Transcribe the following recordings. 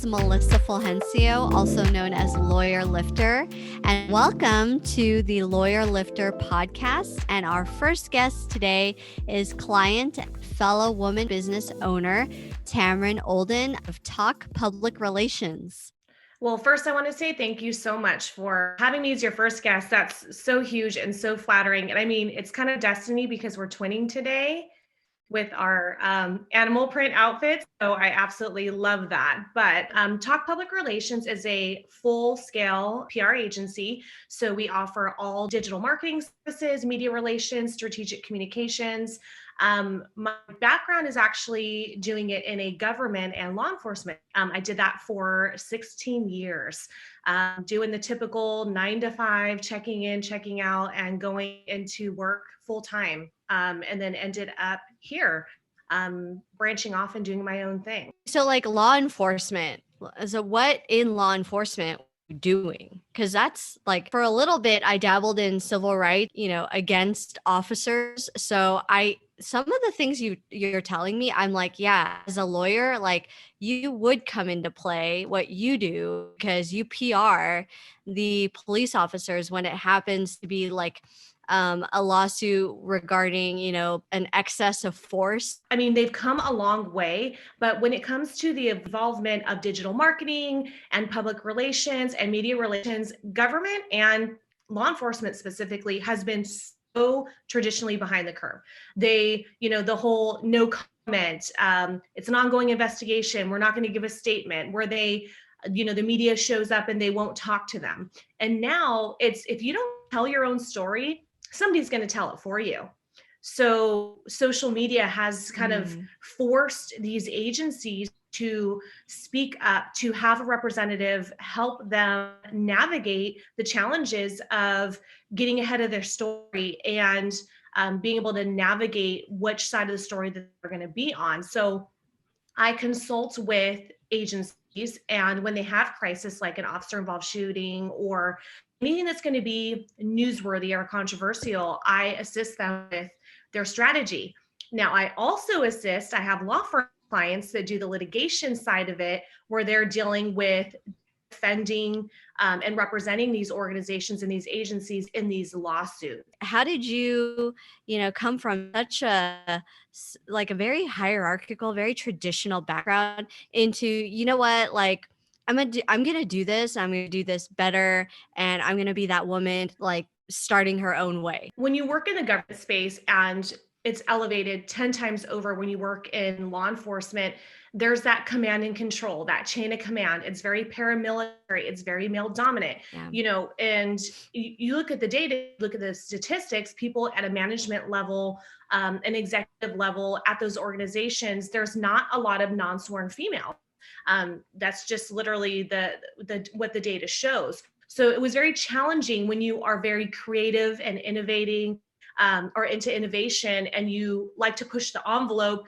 Melissa Fulgencio, also known as Lawyer Lifter, and welcome to the Lawyer Lifter podcast. And our first guest today is client, fellow woman business owner, Tamrin Olden of TOC Public Relations. Well, first, I want to say thank you so much for having me as your first guest. That's so huge and so flattering. And I mean, it's kind of destiny because we're twinning today with our animal print outfits. So I absolutely love that. But TOC Public Relations is a full-scale PR agency. So we offer all digital marketing services, media relations, strategic communications. My background is actually doing it in a government and law enforcement. I did that for 16 years, doing the typical 9 to 5, checking in, checking out, and going into work full time. And then ended up here, branching off and doing my own thing. So like law enforcement. So what in law enforcement doing? Because that's like for a little bit I dabbled in civil rights, against officers. So some of the things you're telling me, I'm like, yeah, as a lawyer, like you would come into play what you do because you PR the police officers when it happens to be like a lawsuit regarding, an excess of force. I mean, they've come a long way, but when it comes to the involvement of digital marketing and public relations and media relations, government and law enforcement specifically has been so traditionally behind the curve. They, the whole no comment, it's an ongoing investigation. We're not going to give a statement where they, the media shows up and they won't talk to them. And now it's, if you don't tell your own story, somebody's going to tell it for you. So social media has kind of forced these agencies to speak up, to have a representative help them navigate the challenges of getting ahead of their story and being able to navigate which side of the story that they're going to be on. So I consult with agencies, and when they have crisis like an officer involved shooting or anything that's going to be newsworthy or controversial, I assist them with their strategy. Now, I also I have law firm clients that do the litigation side of it, where they're dealing with defending and representing these organizations and these agencies in these lawsuits. How did you, come from such a very hierarchical, very traditional background into, like, I'm gonna do this. I'm gonna do this better, and I'm gonna be that woman like starting her own way. When you work in the government space and it's elevated 10 times over when you work in law enforcement, there's that command and control, that chain of command. It's very paramilitary. It's very male dominant, and you look at the data, look at the statistics, people at a management level, an executive level at those organizations, there's not a lot of non-sworn female. That's just literally what the data shows. So it was very challenging when you are very creative and innovating or into innovation and you like to push the envelope.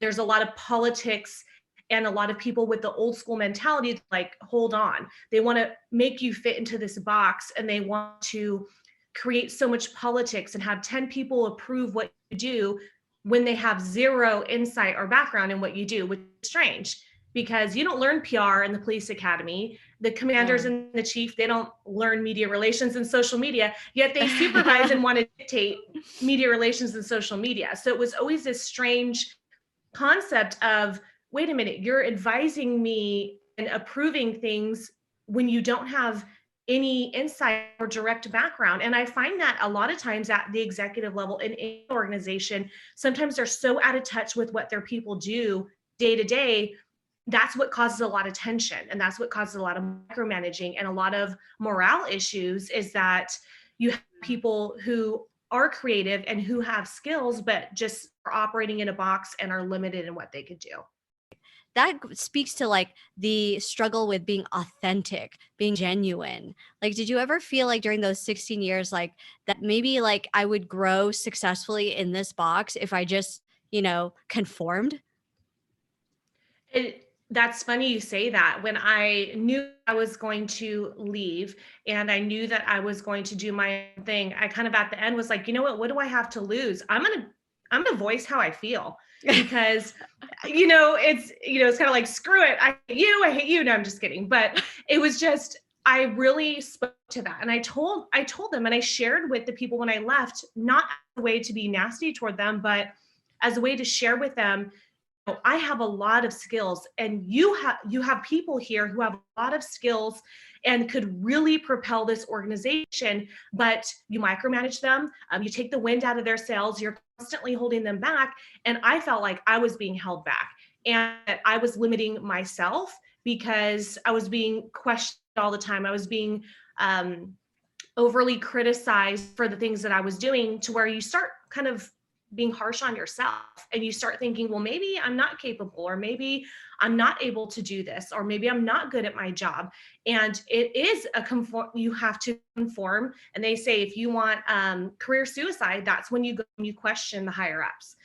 There's a lot of politics and a lot of people with the old school mentality, like, hold on. They want to make you fit into this box and they want to create so much politics and have 10 people approve what you do when they have zero insight or background in what you do, which is strange. Because you don't learn PR in the police academy. The commanders and the chief, they don't learn media relations and social media, yet they supervise and want to dictate media relations and social media. So it was always this strange concept of, wait a minute, you're advising me and approving things when you don't have any insight or direct background. And I find that a lot of times at the executive level in any organization, sometimes they're so out of touch with what their people do day to day. That's what causes a lot of tension, and that's what causes a lot of micromanaging and a lot of morale issues, is that you have people who are creative and who have skills, but just are operating in a box and are limited in what they could do. That speaks to like the struggle with being authentic, being genuine. Like, did you ever feel like during those 16 years, like that maybe like I would grow successfully in this box if I just, conformed? That's funny you say that. When I knew I was going to leave and I knew that I was going to do my own thing, I kind of at the end was like, you know what do I have to lose? I'm I'm going to voice how I feel because, it's kind of like, screw it. I hate you. No, I'm just kidding. But it was just, I really spoke to that. And I told them, and I shared with the people when I left, not as a way to be nasty toward them, but as a way to share with them, I have a lot of skills, and you have people here who have a lot of skills and could really propel this organization, but you micromanage them. You take the wind out of their sails. You're constantly holding them back. And I felt like I was being held back, and I was limiting myself because I was being questioned all the time. I was being overly criticized for the things that I was doing, to where you start kind of being harsh on yourself, and you start thinking, well, maybe I'm not capable, or maybe I'm not able to do this, or maybe I'm not good at my job. And it is you have to conform. And they say, if you want career suicide, that's when you go and you question the higher ups.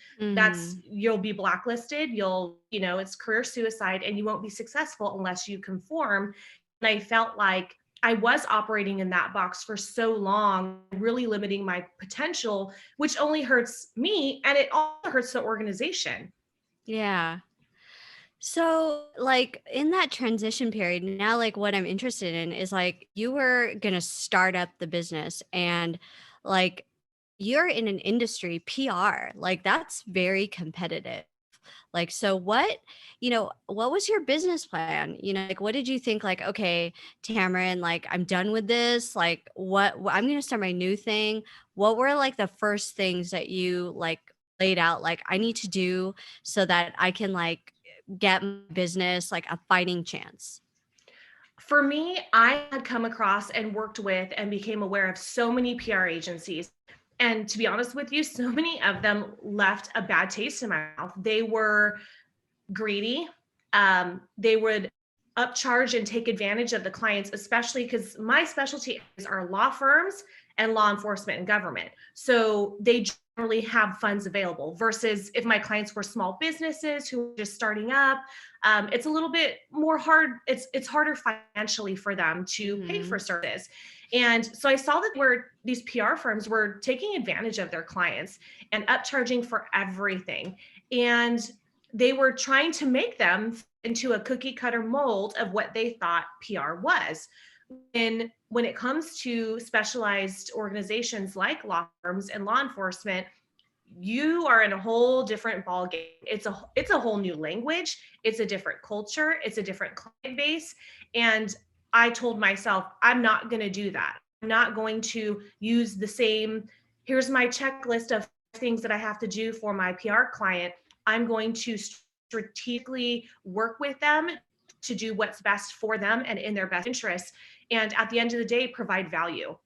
You'll be blacklisted. It's career suicide, and you won't be successful unless you conform. And I felt like I was operating in that box for so long, really limiting my potential, which only hurts me, and it also hurts the organization. Yeah. So, like, in that transition period, now, like, what I'm interested in is, like, you were going to start up the business, and, like, you're in an industry, PR, like, that's very competitive. Like, so what was your business plan? Like, what did you think? Like, okay, Tamrin, like, I'm done with this. Like, I'm going to start my new thing. What were like the first things that you like laid out? Like, I need to do so that I can like get my business like a fighting chance. For me, I had come across and worked with and became aware of so many PR agencies. And to be honest with you, so many of them left a bad taste in my mouth. They were greedy. They would upcharge and take advantage of the clients, especially because my specialty are law firms and law enforcement and government. So they generally have funds available, versus if my clients were small businesses who were just starting up, it's a little bit more hard. It's harder financially for them to pay for services. And so I saw that these PR firms were taking advantage of their clients and upcharging for everything. And they were trying to make them into a cookie cutter mold of what they thought PR was. And when it comes to specialized organizations like law firms and law enforcement, you are in a whole different ballgame. It's a whole new language. It's a different culture. It's a different client base. And I told myself, I'm not going to do that. I'm not going to use the same, here's my checklist of things that I have to do for my PR client. I'm going to strategically work with them to do what's best for them and in their best interests. And at the end of the day, provide value.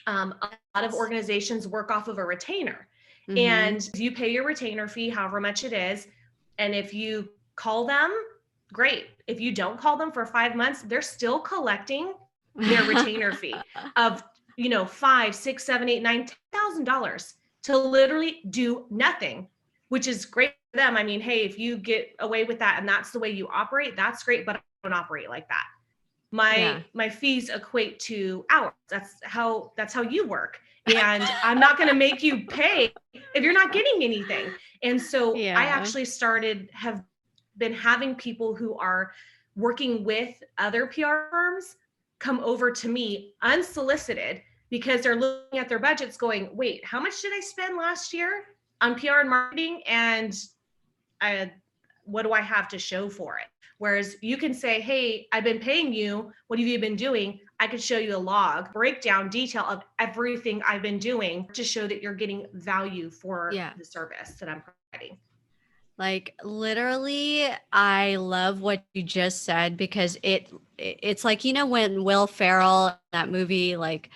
A lot of organizations work off of a retainer. And you pay your retainer fee, however much it is. And if you call them, great. If you don't call them for 5 months, they're still collecting their retainer fee of, $5, $6, $7, $8, $9, $10,000 to literally do nothing, which is great for them. I mean, hey, if you get away with that and that's the way you operate, that's great, but I don't operate like that. My fees equate to hours. That's how you work. And I'm not going to make you pay if you're not getting anything. And so I actually have been having people who are working with other PR firms come over to me unsolicited, because they're looking at their budgets going, wait, how much did I spend last year on PR and marketing? And what do I have to show for it? Whereas you can say, hey, I've been paying you. What have you been doing? I could show you a log, breakdown, detail of everything I've been doing to show that you're getting value for the service that I'm providing. Like, literally, I love what you just said, because it's like, when Will Ferrell, that movie, like,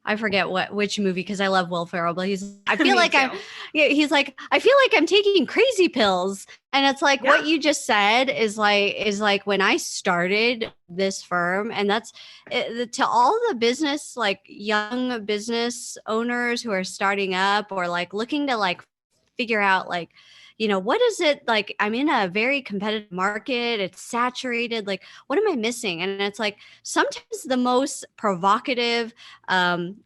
I forget which movie, because I love Will Ferrell, but I feel like he's like, I feel like I'm taking crazy pills. And it's like, what you just said is like when I started this firm, and that's to all the business, like young business owners who are starting up, or like looking to like figure out like, what is it like? I'm in a very competitive market. It's saturated. Like, what am I missing? And it's like, sometimes the most provocative,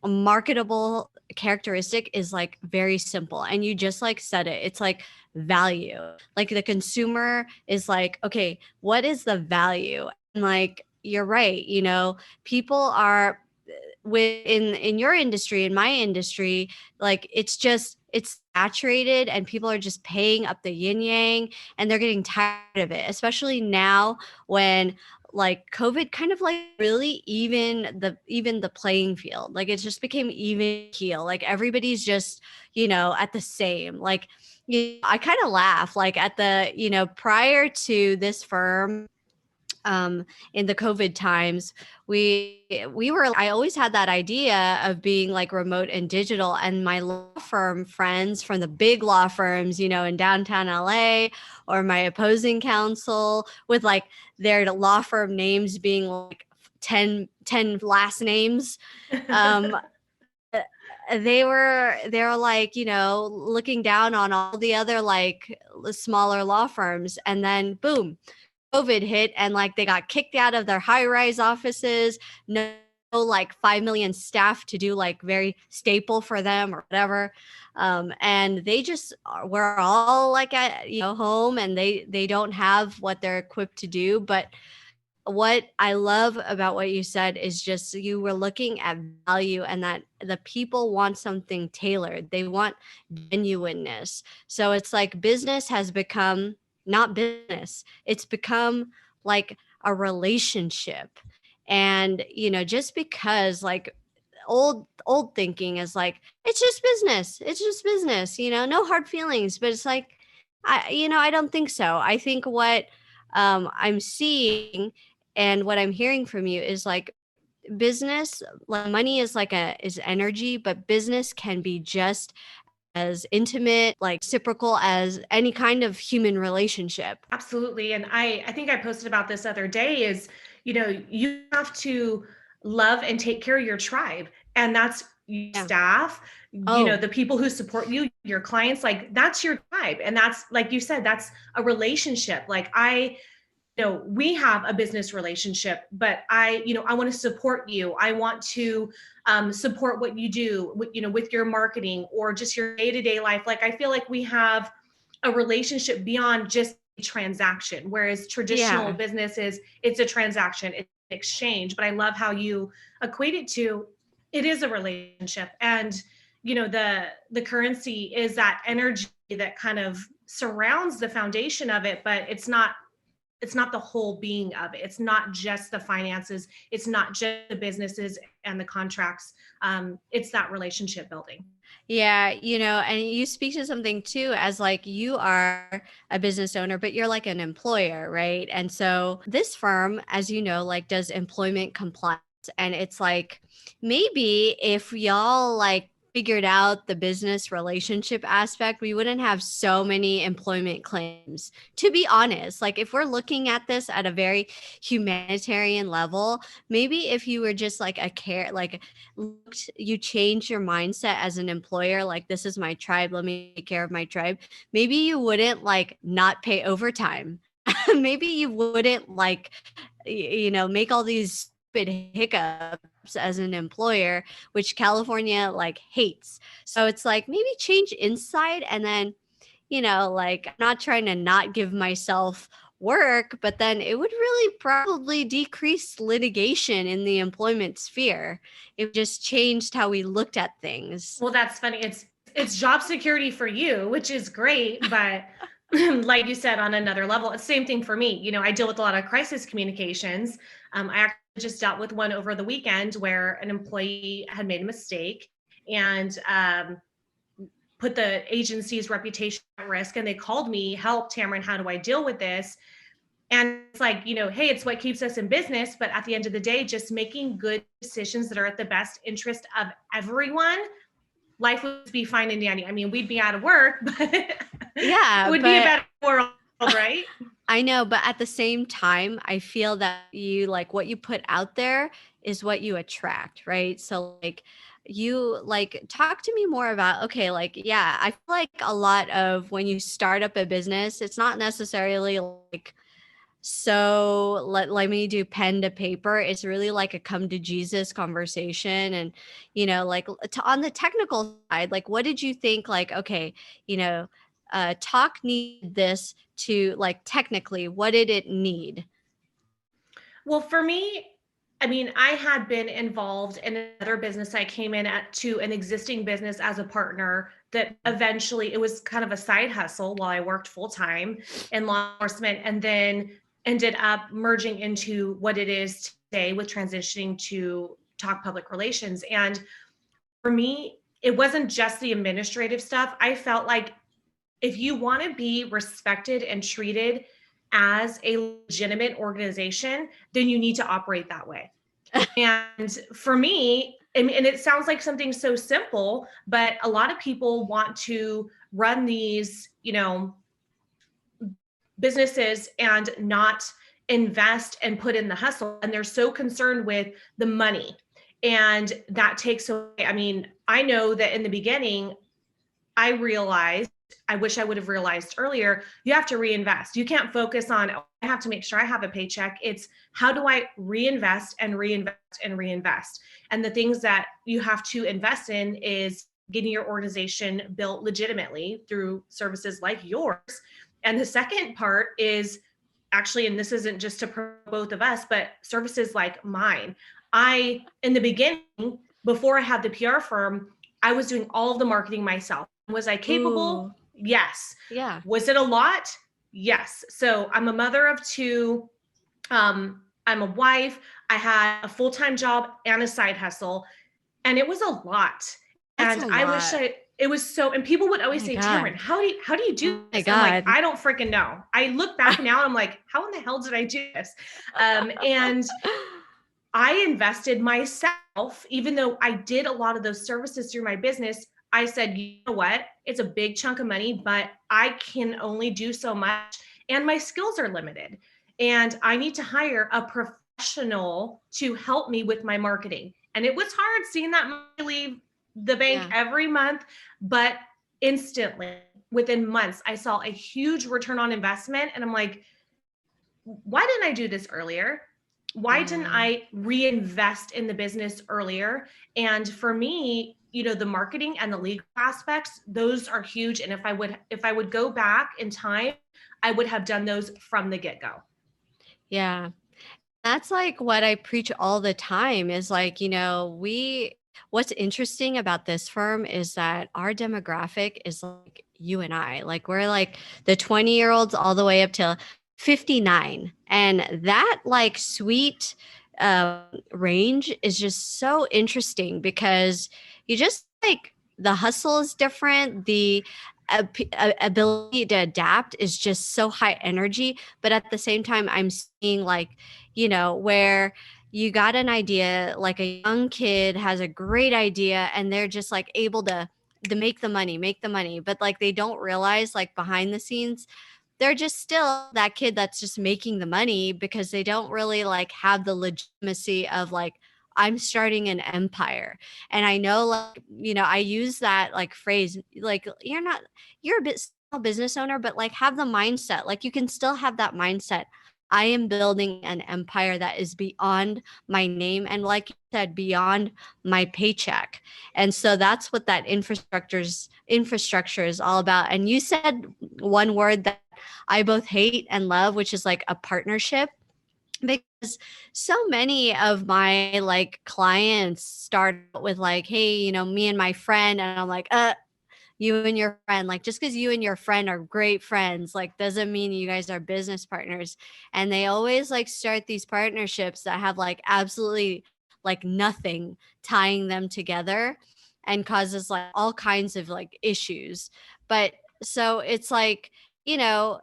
marketable characteristic is like very simple. And you just like said it. It's like value. Like the consumer is like, okay, what is the value? And like, you're right, you know, people are in your industry, in my industry, like it's saturated and people are just paying up the yin yang and they're getting tired of it, especially now when like COVID kind of like really even the playing field. Like it just became even keel. Like everybody's just, you know, at the same. Like I kind of laugh like at the, you know, prior to this firm, in the COVID times, we were, I always had that idea of being like remote and digital, and my law firm friends from the big law firms, you know, in downtown LA, or my opposing counsel with like their law firm names being like 10 last names. um they were like, you know, looking down on all the other like smaller law firms, and then boom, COVID hit, and like they got kicked out of their high rise offices. No, like 5 million staff to do like very staple for them or whatever. And they just were all like at, you know, home, and they don't have what they're equipped to do. But what I love about what you said is just you were looking at value, and that the people want something tailored. They want genuineness. So it's like business has become not business, it's become like a relationship. And, you know, just because like old thinking is like, it's just business, you know, no hard feelings. But it's like, you know, I don't think so. I think what I'm seeing and what I'm hearing from you is like business, like money is like is energy, but business can be just as intimate, like reciprocal as any kind of human relationship. Absolutely. And I think I posted about this other day is, you know, you have to love and take care of your tribe. And that's your Yeah. staff, you know, Oh, the people who support you, your clients, like that's your tribe. And that's, like you said, that's a relationship. Like you know, we have a business relationship, but you know, I want to support you. I want to support what you do, you know, with your marketing or just your day-to-day life. Like I feel like we have a relationship beyond just a transaction, whereas traditional yeah. business is it's a transaction, it's an exchange. But I love how you equate it to it is a relationship, and you know, the currency is that energy that kind of surrounds the foundation of it, but it's not the whole being of it. It's not just the finances. It's not just the businesses and the contracts. It's that relationship building. Yeah, you know, and you speak to something too, as like you are a business owner, but you're like an employer, right? And so this firm, as you know, like does employment compliance. And it's like maybe if y'all like figured out the business relationship aspect, we wouldn't have so many employment claims. To be honest, like if we're looking at this at a very humanitarian level, maybe if you were just like a care, like you change your mindset as an employer, like this is my tribe, let me take care of my tribe, maybe you wouldn't like not pay overtime. Maybe you wouldn't like you know, make all these stupid hiccups as an employer, which California like hates. So it's like maybe change inside, and then, you know, like I'm not trying to not give myself work, but then it would really probably decrease litigation in the employment sphere. It just changed how we looked at things. Well, that's funny. It's job security for you, which is great, but like you said, on another level, it's the same thing for me. You know, I deal with a lot of crisis communications. I actually just dealt with one over the weekend where an employee had made a mistake and put the agency's reputation at risk. And they called me, help, Tamrin, how do I deal with this? And it's like, you know, hey, it's what keeps us in business. But at the end of the day, just making good decisions that are at the best interest of everyone, life would be fine and dandy. I mean, we'd be out of work, but it Yeah, would be a but better world, right? I know, but at the same time, I feel that you like what you put out there is what you attract, right? So like you like talk to me more about, okay, like yeah, I feel like a lot of when you start up a business, it's not necessarily like so let me do pen to paper. It's really like a come to Jesus conversation. And, like on the technical side, like, what did you think? Like, okay, talk need this to like, technically, what did it need? Well, for me, I mean, I had been involved in another business. I came in to an existing business as a partner that eventually it was kind of a side hustle while I worked full time in law enforcement, and then ended up merging into what it is today with transitioning to TOC Public Relations. And for me, it wasn't just the administrative stuff. I felt like if you want to be respected and treated as a legitimate organization, then you need to operate that way. And for me, and it sounds like something so simple, but a lot of people want to run these, businesses and not invest and put in the hustle. And they're so concerned with the money. And that takes away. I mean, I know that in the beginning, I realized, I wish I would have realized earlier, you have to reinvest. You can't focus on, oh, I have to make sure I have a paycheck. It's how do I reinvest and reinvest and reinvest? And the things that you have to invest in is getting your organization built legitimately through services like yours. And the second part is actually, and this isn't just to promote both of us, but services like mine. In the beginning, before I had the PR firm, I was doing all of the marketing myself. Was I capable? Ooh, Yes. yeah. Was it a lot? Yes. So I'm a mother of two. I'm a wife. I had a full-time job and a side hustle, and it was a lot. That's And a I wish lot. it was so, and people would Oh always my say, God. Tamrin, how do you do Oh my this? I'm like, God. I don't freaking know. I look back now and I'm like, how in the hell did I do this? And I invested myself, even though I did a lot of those services through my business. I said, you know what? It's a big chunk of money, but I can only do so much and my skills are limited. And I need to hire a professional to help me with my marketing. And it was hard seeing that money leave the bank Yeah. every month, but instantly, within months, I saw a huge return on investment. And I'm like, why didn't I do this earlier? Why didn't Yeah. I reinvest in the business earlier? And for me, the marketing and the legal aspects, those are huge. And if I would go back in time, I would have done those from the get-go. Yeah. That's like what I preach all the time is like, what's interesting about this firm is that our demographic is like you and I. Like we're like the 20-year-olds all the way up to 59. And that like sweet range is just so interesting because you just like the hustle is different. The ability to adapt is just so high energy. But at the same time, I'm seeing like, where you got an idea, like a young kid has a great idea and they're just like able to make the money, but like they don't realize like behind the scenes they're just still that kid that's just making the money because they don't really like have the legitimacy of like I'm starting an empire. And I know like, I use that like phrase like you're a bit small business owner, but like have the mindset. Like you can still have that mindset. I am building an empire that is beyond my name and like you said beyond my paycheck. And so that's what that infrastructure is all about. And you said one word that I both hate and love, which is like a partnership. Because so many of my like clients start out with like, hey, me and my friend, and I'm like, you and your friend, like just because you and your friend are great friends, like doesn't mean you guys are business partners. And they always like start these partnerships that have like absolutely like nothing tying them together and causes like all kinds of like issues. But so it's like, you know,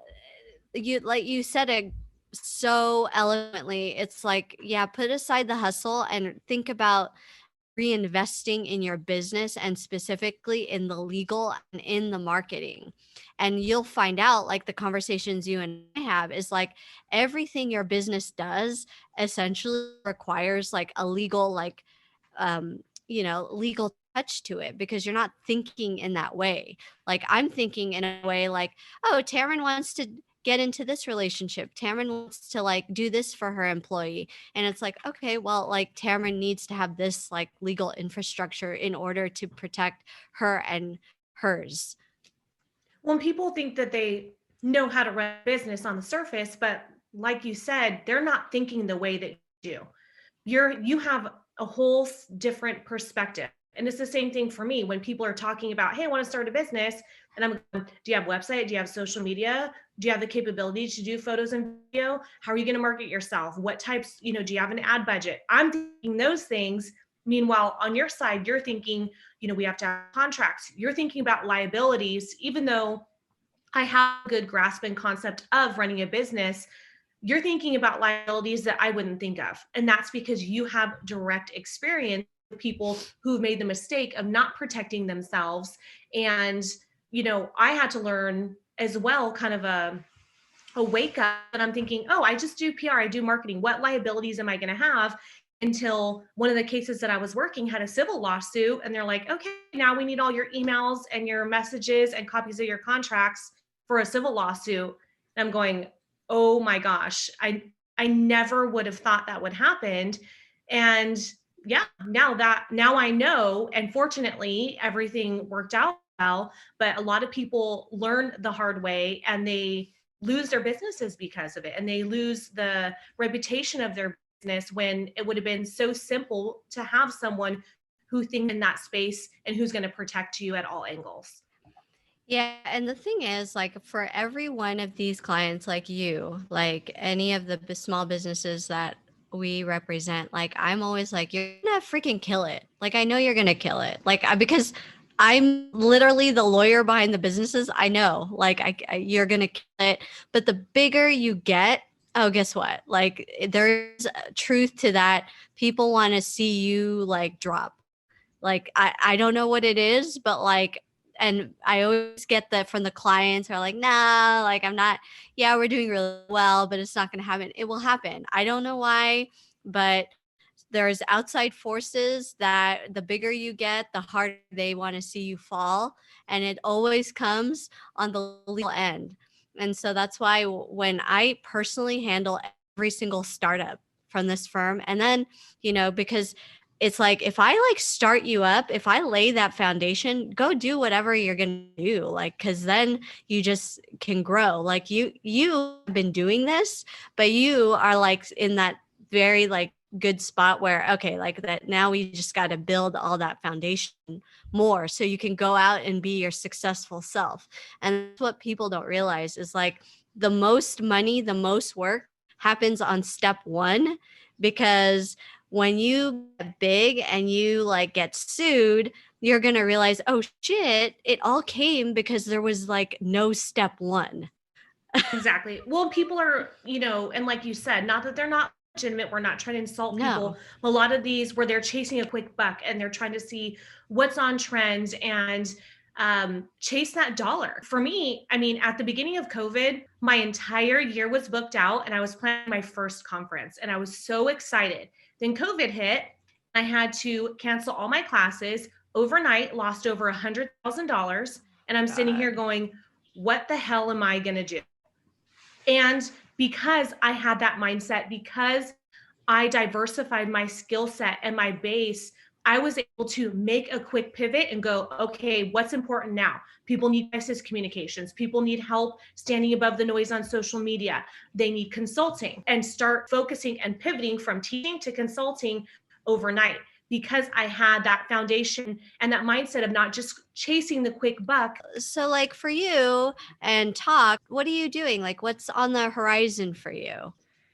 you said it so eloquently. It's like, yeah, put aside the hustle and think about reinvesting in your business and specifically in the legal and in the marketing. And you'll find out like the conversations you and I have is like everything your business does essentially requires like a legal legal touch to it because you're not thinking in that way. Like I'm thinking in a way like, oh, Taryn wants to get into this relationship. Tamrin wants to like do this for her employee. And it's like, okay, well, like Tamrin needs to have this like legal infrastructure in order to protect her and hers. When people think that they know how to run a business on the surface, but like you said, they're not thinking the way that you do. You have a whole different perspective. And it's the same thing for me when people are talking about, hey, I want to start a business. And I'm going, do you have a website? Do you have social media? Do you have the capability to do photos and video? How are you going to market yourself? What types, do you have an ad budget? I'm thinking those things. Meanwhile, on your side, you're thinking, we have to have contracts. You're thinking about liabilities, even though I have a good grasp and concept of running a business. You're thinking about liabilities that I wouldn't think of. And that's because you have direct experience with people who've made the mistake of not protecting themselves. And, I had to learn as well, kind of a wake up, and I'm thinking, oh, I just do PR, I do marketing. What liabilities am I going to have? Until one of the cases that I was working had a civil lawsuit, and they're like, okay, now we need all your emails and your messages and copies of your contracts for a civil lawsuit. And I'm going, oh my gosh, I never would have thought that would happen. And yeah, now I know, and fortunately everything worked out well, but a lot of people learn the hard way and they lose their businesses because of it, and they lose the reputation of their business when it would have been so simple to have someone who thinks in that space and who's going to protect you at all angles. Yeah, and the thing is, like, for every one of these clients, like you, like any of the small businesses that we represent, like, I'm always like, you're gonna freaking kill it. Like, I know you're gonna kill it. Like, because I'm literally the lawyer behind the businesses. I know, like, you're gonna kill it. But the bigger you get, oh, guess what? Like, there's truth to that. People want to see you like drop. Like, I don't know what it is, but like, and I always get that from the clients who are like, nah, like I'm not, yeah, we're doing really well, but it's not going to happen. It will happen. I don't know why, but there's outside forces that the bigger you get, the harder they want to see you fall. And it always comes on the legal end. And so that's why when I personally handle every single startup from this firm, and then, because it's like, if I like start you up, if I lay that foundation, go do whatever you're going to do. Like, cause then you just can grow. Like you have been doing this, but you are like in that very like good spot where, okay, like that now we just got to build all that foundation more so you can go out and be your successful self. And that's what people don't realize is like the most money, the most work happens on step one, because when you get big and you like get sued, you're going to realize, oh shit, it all came because there was like no step one. Exactly. Well, people are, and like you said, not that they're not legitimate. We're not trying to insult people. A lot of these where they're chasing a quick buck and they're trying to see what's on trend and chase that dollar. For me, I mean, at the beginning of COVID, my entire year was booked out and I was planning my first conference and I was so excited. Then COVID hit. I had to cancel all my classes overnight, lost over $100,000. And I'm sitting here going, what the hell am I going to do? And because I had that mindset, because I diversified my skill set and my base, I was able to make a quick pivot and go, okay, what's important now? People need crisis communications. People need help standing above the noise on social media. They need consulting, and start focusing and pivoting from teaching to consulting overnight, because I had that foundation and that mindset of not just chasing the quick buck. So like for you and TOC, what are you doing? Like what's on the horizon for you?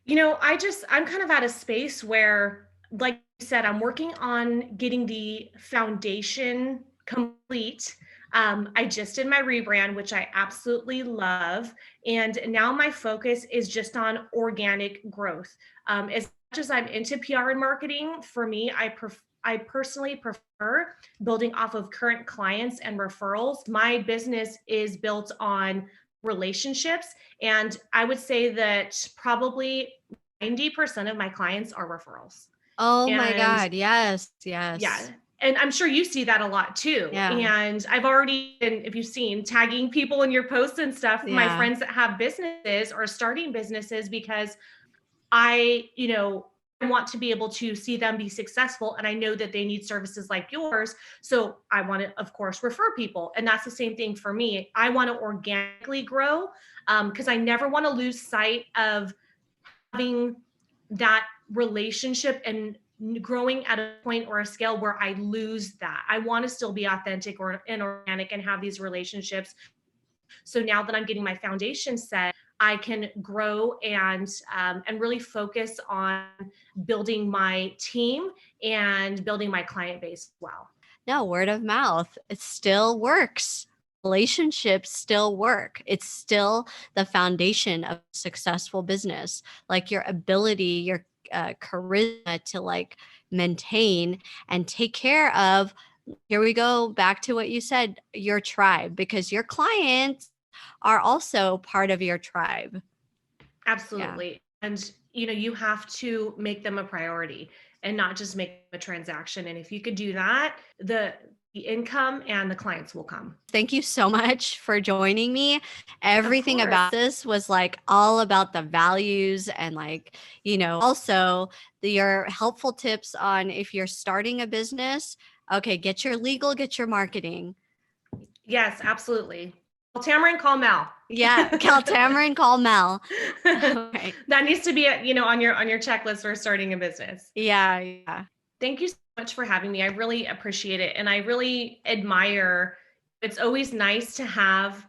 I'm kind of at a space where, like you said, I'm working on getting the foundation complete. I just did my rebrand, which I absolutely love. And now my focus is just on organic growth. As much as I'm into PR and marketing, for me, I personally prefer building off of current clients and referrals. My business is built on relationships. And I would say that probably 90% of my clients are referrals. Oh my And God. Yes. yeah, Yes. And I'm sure you see that a lot too. Yeah. And I've already been, if you've seen, tagging people in your posts and stuff, my Yeah. friends that have businesses or starting businesses, because I want to be able to see them be successful. And I know that they need services like yours. So I want to, of course, refer people. And that's the same thing for me. I want to organically grow, because I never want to lose sight of having that relationship and growing at a point or a scale where I lose that. I want to still be authentic and organic and have these relationships. So now that I'm getting my foundation set, I can grow and really focus on building my team and building my client base as well. No, word of mouth, it still works. Relationships still work. It's still the foundation of successful business. Like your ability, your charisma to like maintain and take care of. Here we go back to what you said, your tribe, because your clients are also part of your tribe. Absolutely. Yeah. And you have to make them a priority and not just make a transaction. And if you could do that, the income and the clients will come. Thank you so much for joining me. Everything about this was like all about the values and like, also your helpful tips on if you're starting a business. Okay, get your legal, get your marketing. Yes, absolutely. Call Tamrin, call Mel. Yeah, call Tamrin, call Mel. Okay. That needs to be on your checklist for starting a business. Yeah. Thank you so much for having me. I really appreciate it. And I really admire, it's always nice to have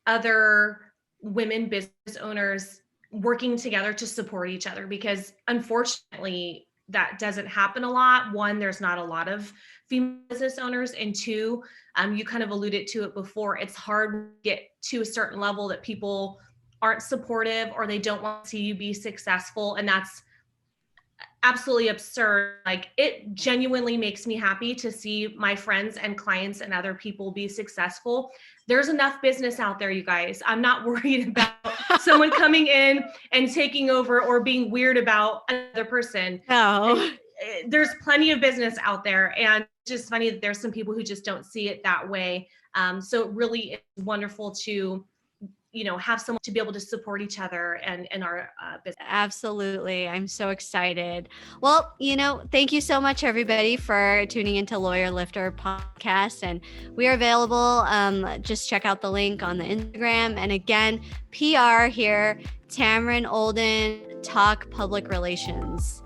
other women business owners working together to support each other, because unfortunately that doesn't happen a lot. One, there's not a lot of female business owners. And two, you kind of alluded to it before, it's hard to get to a certain level that people aren't supportive or they don't want to see you be successful. And that's absolutely absurd. Like, it genuinely makes me happy to see my friends and clients and other people be successful. There's enough business out there, you guys. I'm not worried about someone coming in and taking over or being weird about another person. No. There's plenty of business out there, and it's just funny that there's some people who just don't see it that way. So it really is wonderful to have someone to be able to support each other and our business. Absolutely. I'm so excited. Well, thank you so much, everybody, for tuning into Lawyer Lifter podcast. And we are available. Just check out the link on the Instagram. And again, PR here, Tamrin Olden, TOC Public Relations.